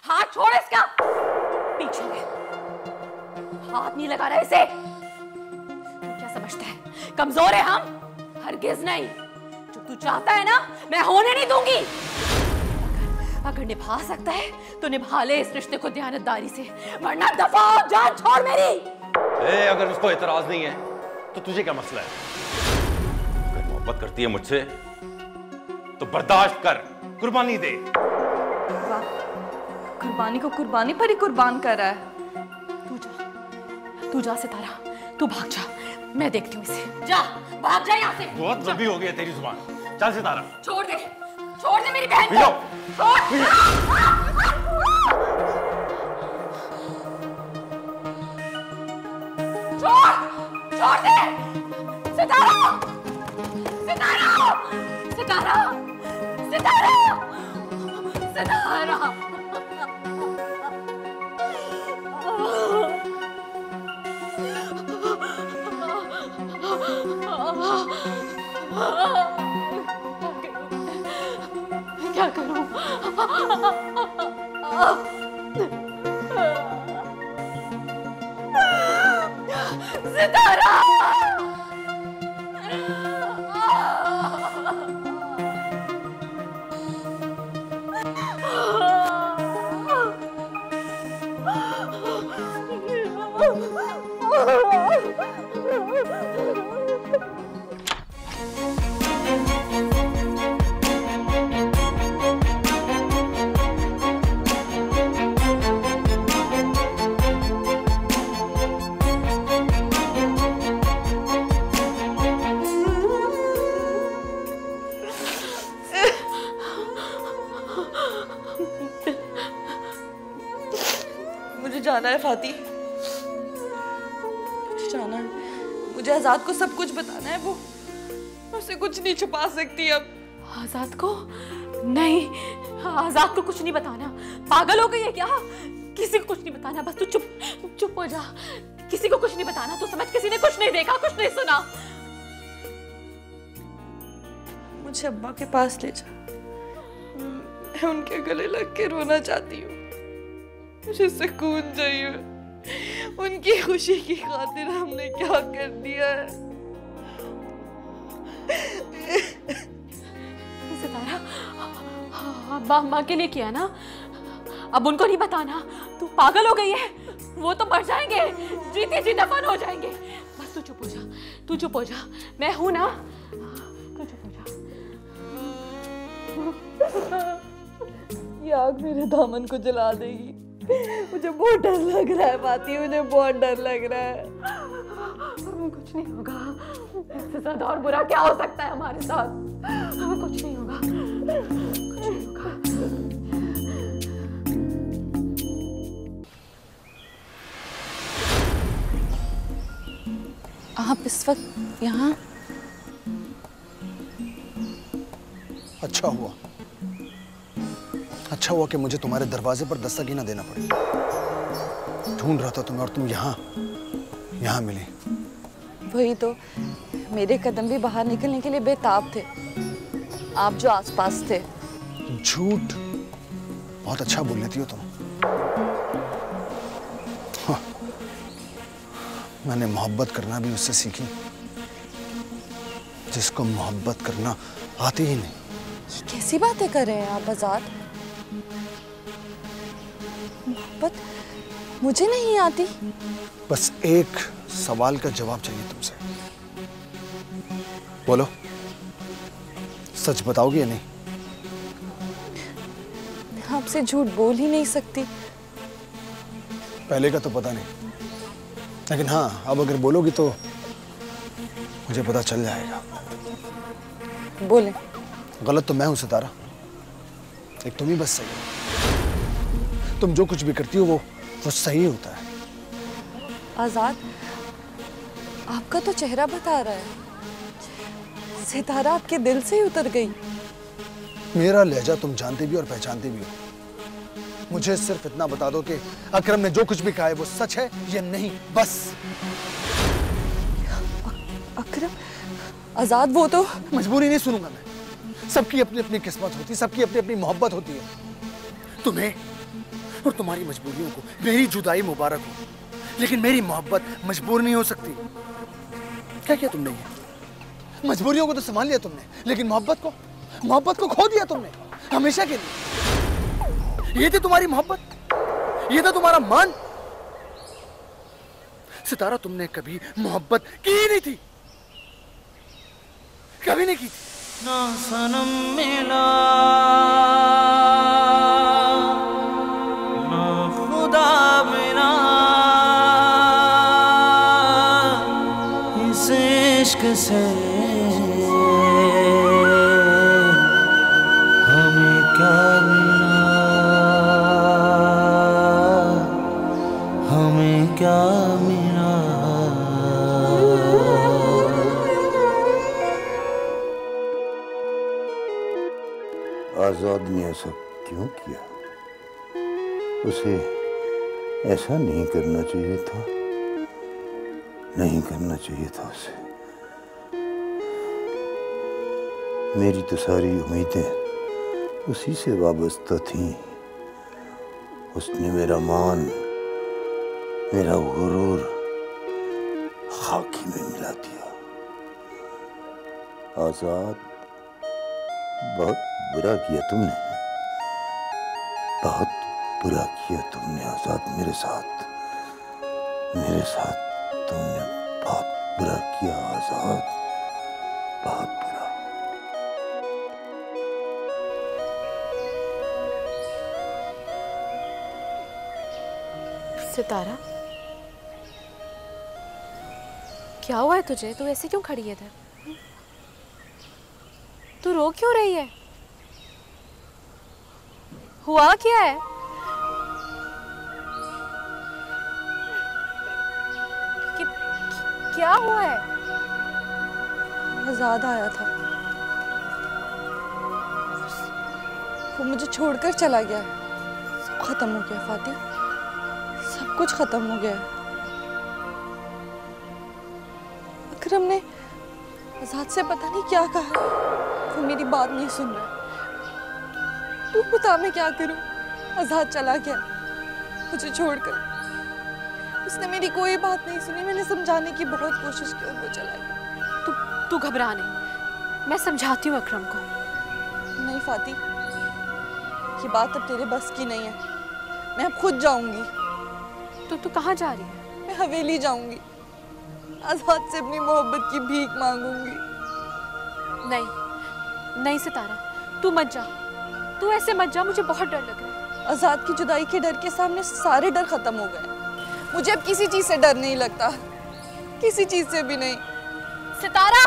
हाथ छोड़ इसका। पीछे हाथ नहीं लगा रहा इसे। तू क्या समझता है कमजोर है हम? हरगिज नहीं। जो तू चाहता है ना मैं होने नहीं दूंगी। अगर निभा सकता है तो निभा ले इस रिश्ते को दयानतदारी से, वरना दफा हो, जान छोड़ मेरी। अगर उसको एतराज नहीं है तो तुझे क्या मसला है? अगर मोहब्बत करती है मुझसे तो बर्दाश्त कर, कुर्बानी दे। कुर्बानी को कुर्बानी पर ही कुर्बान कर रहा है। तू जा सितारा, तू भाग जा, मैं देखती हूँ इसे। जा, भाग जा यहाँ से। बहुत लंबी हो गई है तेरी जुबान। चल सितारा। छोड़ दे मेरी बहन को। छोड़ दे। सितारा, सितारा, सितारा, सितारा, सितारा। क्या करूं? सितारा, मुझे जाना है फाती, मुझे जाना है। मुझे आजाद को सब कुछ बताना है। वो उसे कुछ नहीं छुपा सकती अब। आजाद को? नहीं, आजाद को कुछ नहीं बताना। पागल हो गई है क्या? किसी को कुछ नहीं बताना। बस तू चुप हो जा। किसी को कुछ नहीं बताना। तू समझ, किसी ने कुछ नहीं देखा, कुछ नहीं सुना। मुझे अब्बा के पास ले जा। मैं उनके गले लग के रोना चाहती हूँ। मुझे सुकून चाहिए। उनकी खुशी की खातिर हमने क्या कर दिया है? सितारा, अब्बा अम्मा के लिए किया ना, अब उनको नहीं बताना। तू पागल हो गई है। वो तो मर जाएंगे, जीते जी दफन हो जाएंगे। बस तू चुप हो जा, तू चुप हो जा। मैं हूं ना, तू चुप हो जा। ये आग मेरे दामन को जला देगी। मुझे बहुत डर लग रहा है फाती, मुझे बहुत डर लग रहा है। कुछ नहीं होगा। इससे ज्यादा और बुरा क्या हो सकता है हमारे साथ? कुछ नहीं होगा, कुछ नहीं होगा। आप इस वक्त यहाँ? अच्छा हुआ कि मुझे तुम्हारे दरवाजे पर दस्तक ही ना देना पड़ी। ढूंढ रहा था तुम्हें और तुम यहाँ मिली। वही तो, मेरे कदम भी बाहर निकलने के लिए बेताब थे। आप जो आसपास थे। झूठ बहुत अच्छा बोल लेती हो तुम। हाँ, मैंने मोहब्बत करना भी उससे सीखी जिसको मोहब्बत करना आती ही नहीं। कैसी बातें कर रहे हैं आप आजाद? मोहब्बत मुझे नहीं आती। बस एक सवाल का जवाब चाहिए तुमसे। बोलो, सच बताओगी या नहीं? मैं आपसे झूठ बोल ही नहीं सकती। पहले का तो पता नहीं, लेकिन हाँ, अब अगर बोलोगी तो मुझे पता चल जाएगा। बोले। गलत तो मैं हूं सितारा, एक तुम ही बस सही हो। तुम जो कुछ भी करती हो वो सही होता है। आजाद, आपका तो चेहरा बता रहा है सितारा आपके दिल से ही उतर गई। मेरा लहजा तुम जानती भी और पहचानती भी हो। मुझे सिर्फ इतना बता दो कि अकरम ने जो कुछ भी कहा है वो सच है या नहीं, बस। अकरम? आजाद, वो तो मजबूरी नहीं सुनूंगा मैं। सबकी अपनी अपनी किस्मत होती है, सबकी अपनी अपनी मोहब्बत होती है। और तुम्हारी मजबूरियों को मेरी जुदाई मुबारक हो, लेकिन मेरी मोहब्बत मजबूर नहीं हो सकती। क्या किया तुमने? ये मजबूरियों को तो संभाल लिया तुमने, लेकिन मोहब्बत को खो दिया तुमने हमेशा के लिए। ये थी तुम्हारी मोहब्बत, ये था तुम्हारा मान। सितारा, तुमने कभी मोहब्बत की ही नहीं थी, कभी नहीं की थी। ना सनम मिला ना खुदा मिला, इस इश्क से हमें क्या मिला, हमें क्या मिला। आजाद ने ऐसा क्यों किया? उसे ऐसा नहीं करना चाहिए था, नहीं करना चाहिए था उसे। मेरी तो सारी उम्मीदें उसी से वाबस्ता थीं। उसने मेरा मान, मेरा गुरूर खाकी में मिला दिया। आजाद, बहुत बुरा किया तुमने, बहुत बुरा किया तुमने आजाद। मेरे साथ तुमने बहुत बुरा किया आजाद, बहुत बुरा। सितारा, क्या हुआ है तुझे? तू ऐसे क्यों खड़ी है इधर? तू रो क्यों रही है? हुआ क्या है? क्या हुआ है? आजाद आया था, वो मुझे छोड़कर चला गया। सब खत्म हो गया फाती, सब कुछ खत्म हो गया। अकरम ने आजाद से पता नहीं क्या कहा, वो मेरी बात नहीं सुन रहा। तू बता मैं क्या करूं? आजाद चला गया मुझे छोड़कर, उसने मेरी कोई बात नहीं सुनी। मैंने समझाने की बहुत कोशिश की और वो चला गया। तू घबरा नहीं, मैं समझाती हूँ अकरम को। नहीं फाती, ये बात अब तेरे बस की नहीं है। मैं अब खुद जाऊंगी। तो तू कहाँ जा रही है? मैं हवेली जाऊंगी, आजाद से अपनी मोहब्बत की भीख मांगूंगी। नहीं नहीं सितारा, तू मत जा, तू ऐसे मत जा, मुझे बहुत डर लग रहा है। आजाद की जुदाई के डर के सामने सारे डर खत्म हो गए। मुझे अब किसी चीज से डर नहीं लगता, किसी चीज से भी नहीं। सितारा!